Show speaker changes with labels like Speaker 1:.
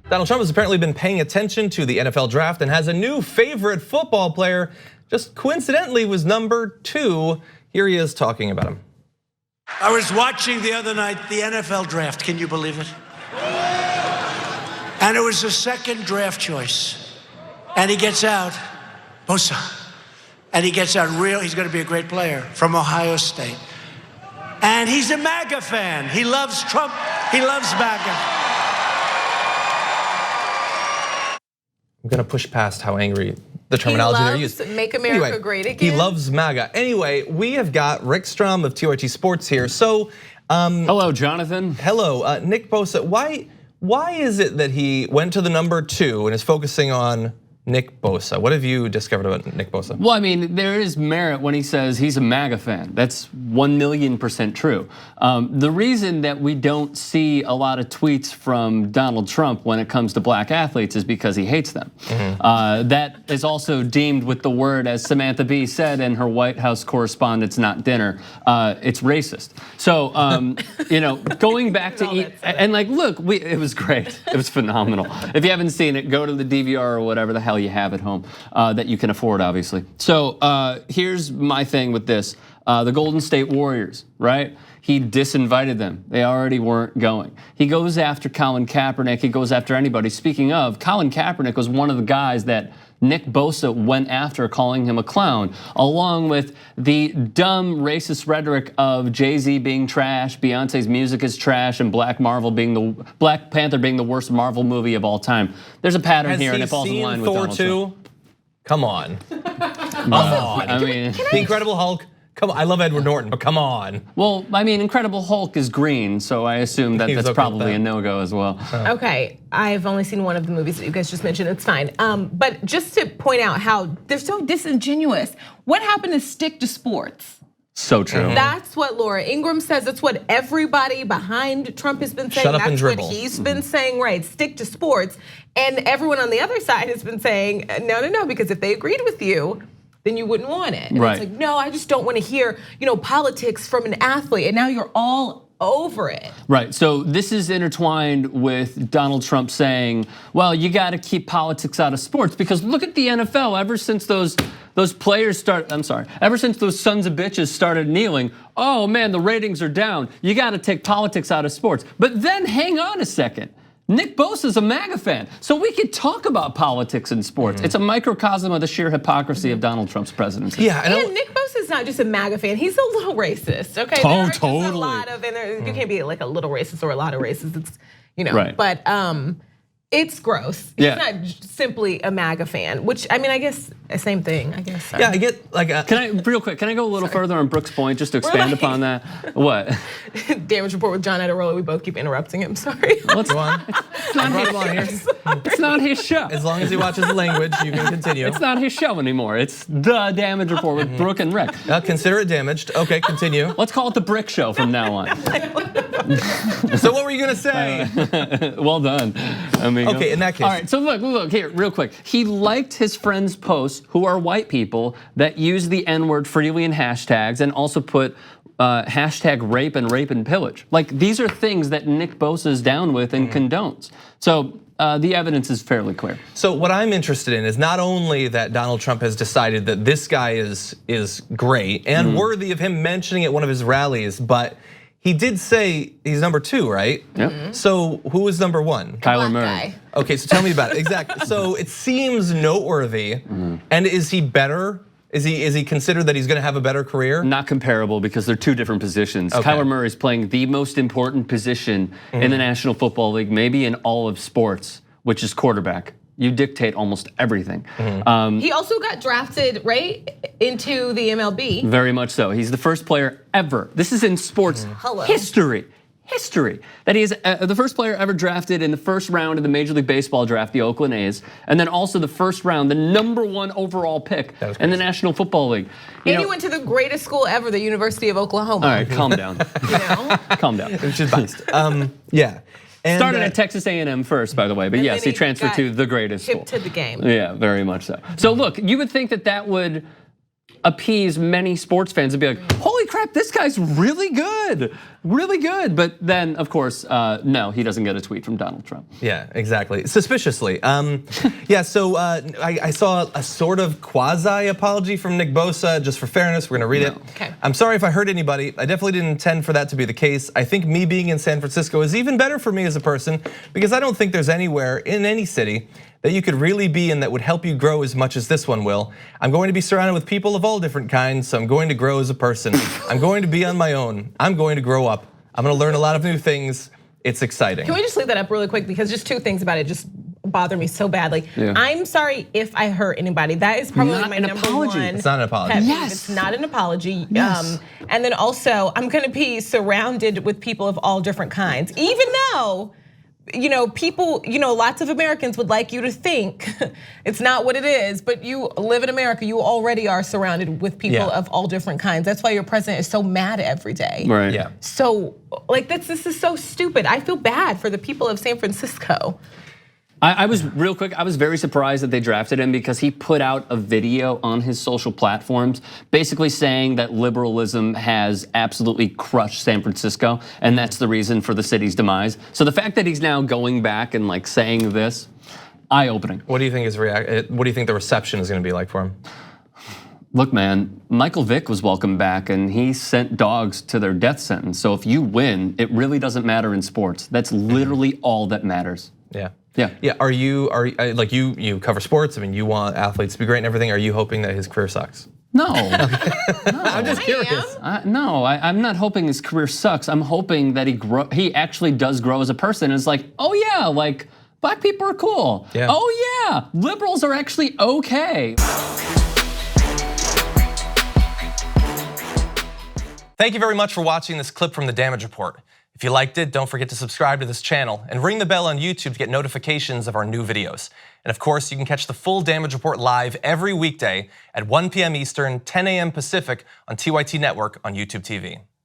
Speaker 1: Donald Trump has apparently been paying attention to the NFL draft and has a new favorite football player, just coincidentally was number 2. Here he is talking about him.
Speaker 2: I was watching the other night the NFL draft, can you believe it? And it was the second draft choice. And he gets out, Bosa. And he gets out he's gonna be a great player from Ohio State. And he's a MAGA fan. He loves Trump, he loves MAGA.
Speaker 1: I'm gonna push past how angry the terminology they're using.
Speaker 3: Make America great again.
Speaker 1: He loves MAGA. Anyway, we have got Rick Strum of TYT Sports here. So,
Speaker 4: hello, Jonathan.
Speaker 1: Hello, Nick Bosa. Why is it that he went to the number 2 and is focusing on Nick Bosa? What have you discovered about Nick Bosa?
Speaker 4: Well, I mean, there is merit when he says he's a MAGA fan. That's 1,000,000% true. The reason that we don't see a lot of tweets from Donald Trump when it comes to black athletes is because he hates them. That is also deemed with the word, as Samantha Bee said in her White House Correspondents' Not Dinner, it's racist. So, going back to and like, look, it was great. It was phenomenal. If you haven't seen it, go to the DVR or whatever the hell you have at home that you can afford, obviously. So here's my thing with this. The Golden State Warriors, right? He disinvited them. They already weren't going. He goes after Colin Kaepernick. He goes after anybody. Speaking of, Colin Kaepernick was one of the guys that Nick Bosa went after, calling him a clown, along with the dumb racist rhetoric of Jay-Z being trash, Beyonce's music is trash, and Black Panther being the worst Marvel movie of all time. There's a pattern here, and it falls in line with Donald Trump.
Speaker 1: Come on.
Speaker 4: I mean,
Speaker 1: The Incredible Hulk. Come on, I love Edward Norton, but come on.
Speaker 4: Well, I mean, Incredible Hulk is green, so I assume that that's
Speaker 1: okay
Speaker 4: probably a no-go as well.
Speaker 3: Okay, I've only seen one of the movies that you guys just mentioned. It's fine. But just to point out how they're so disingenuous. What happened to stick to sports?
Speaker 4: So true.
Speaker 3: That's what Laura Ingraham says. That's what everybody behind Trump has been saying.
Speaker 1: Shut up and dribble.
Speaker 3: That's what he's been saying, right? Stick to sports. And everyone on the other side has been saying, no, because if they agreed with you, then you wouldn't want it. And
Speaker 4: right.
Speaker 3: It's like, no, I just don't want to hear, politics from an athlete. And now you're all over it.
Speaker 4: Right, so this is intertwined with Donald Trump saying, well, you got to keep politics out of sports, because look at the NFL. Ever since those players ever since those sons of bitches started kneeling, oh man, the ratings are down. You got to take politics out of sports. But then hang on a second. Nick Bosa is a MAGA fan, so we could talk about politics and sports. It's a microcosm of the sheer hypocrisy of Donald Trump's presidency.
Speaker 1: Yeah,
Speaker 3: and Nick Bosa is not just a MAGA fan; he's a little racist. Okay,
Speaker 4: totally.
Speaker 3: There are just a lot of, you can't be like a little racist or a lot of racist. It's
Speaker 4: right.
Speaker 3: But it's gross. He's not simply a MAGA fan, which I mean, I guess same thing. I guess.
Speaker 1: Yeah, I get like.
Speaker 4: Real quick? Can I go a little further on Brooke's point, just to expand upon that? What?
Speaker 3: Damage report with John Ederola. We both keep interrupting him. Sorry.
Speaker 1: What's on?
Speaker 4: It's not his show.
Speaker 1: As long as he watches the language, you can continue.
Speaker 4: It's not his show anymore. It's the Damage Report with Brooke and Rick.
Speaker 1: Consider it damaged. Okay, continue.
Speaker 4: Let's call it the Brick Show from now on.
Speaker 1: So what were you gonna say?
Speaker 4: Well done.
Speaker 1: Okay, in that case.
Speaker 4: All right, so look here, real quick. He liked his friends' posts, who are white people, that use the N-word freely in hashtags and also put hashtag rape and pillage. Like, these are things that Nick Bosa is down with and condones. So the evidence is fairly clear.
Speaker 1: So what I'm interested in is not only that Donald Trump has decided that this guy is great and worthy of him mentioning at one of his rallies, but he did say he's number 2, right?
Speaker 4: Yep.
Speaker 1: So who is number 1?
Speaker 4: Kyler Murray.
Speaker 1: Okay, so tell me about it. Exactly. So it seems noteworthy. And is he better? Is he considered that he's going to have a better career?
Speaker 4: Not comparable, because they're 2 different positions.
Speaker 1: Okay.
Speaker 4: Kyler Murray's playing the most important position in the National Football League, maybe in all of sports, which is quarterback. You dictate almost everything.
Speaker 3: He also got drafted, right, into the MLB.
Speaker 4: Very much so. He's the first player ever. This is in sports history. That he is the first player ever drafted in the first round of the Major League Baseball draft, the Oakland A's, and then also the first round, the number 1 overall pick in the National Football League.
Speaker 3: And he went to the greatest school ever, the University of Oklahoma.
Speaker 4: All right, calm down. Calm down.
Speaker 1: Which is biased. Yeah. And
Speaker 4: started at Texas A&M first, by the way, but yes, he transferred to the greatest school.
Speaker 3: To the game.
Speaker 4: Yeah, very much so. So look, you would think that would appease many sports fans and be like, holy crap, this guy's really good. Really good. But then, of course, no, he doesn't get a tweet from Donald Trump.
Speaker 1: Yeah, exactly. Suspiciously. Yeah, so I saw a sort of quasi apology from Nick Bosa, just for fairness, we're gonna read it.
Speaker 3: Okay.
Speaker 1: I'm sorry if I hurt anybody. I definitely didn't intend for that to be the case. I think me being in San Francisco is even better for me as a person because I don't think there's anywhere in any city that you could really be in that would help you grow as much as this one will. I'm going to be surrounded with people of all different kinds, so I'm going to grow as a person. I'm going to be on my own. I'm going to grow up. I'm gonna learn a lot of new things. It's exciting.
Speaker 3: Can we just leave that up really quick because just two things about it just bother me so badly.
Speaker 4: Yeah.
Speaker 3: I'm sorry if I hurt anybody. That is probably
Speaker 4: Not
Speaker 3: my
Speaker 4: an
Speaker 3: number
Speaker 4: apology.
Speaker 3: one.
Speaker 1: It's not an apology.
Speaker 3: pet peeve.
Speaker 4: Yes.
Speaker 3: It's not an apology.
Speaker 4: Yes.
Speaker 3: And then also, I'm gonna be surrounded with people of all different kinds, even though people, lots of Americans would like you to think it's not what it is, but you live in America, you already are surrounded with people of all different kinds. That's why your president is so mad every day.
Speaker 4: Right.
Speaker 1: Yeah.
Speaker 3: So, this is so stupid. I feel bad for the people of San Francisco.
Speaker 4: I was real quick, I was very surprised that they drafted him because he put out a video on his social platforms basically saying that liberalism has absolutely crushed San Francisco and that's the reason for the city's demise. So the fact that he's now going back and saying this, eye-opening.
Speaker 1: What do you think what do you think the reception is gonna be like for him?
Speaker 4: Look, man, Michael Vick was welcomed back and he sent dogs to their death sentence. So if you win, it really doesn't matter in sports. That's literally all that matters.
Speaker 1: Yeah.
Speaker 4: Yeah.
Speaker 1: Yeah. Are you you cover sports? I mean, you want athletes to be great and everything. Are you hoping that his career sucks?
Speaker 4: No.
Speaker 1: I'm just curious.
Speaker 4: No, I'm not hoping his career sucks. I'm hoping that he actually does grow as a person. It's like, oh yeah, black people are cool.
Speaker 1: Yeah.
Speaker 4: Oh yeah, liberals are actually okay.
Speaker 1: Thank you very much for watching this clip from The Damage Report. If you liked it, don't forget to subscribe to this channel and ring the bell on YouTube to get notifications of our new videos. And of course, you can catch the full Damage Report live every weekday at 1 p.m. Eastern, 10 a.m. Pacific on TYT Network on YouTube TV.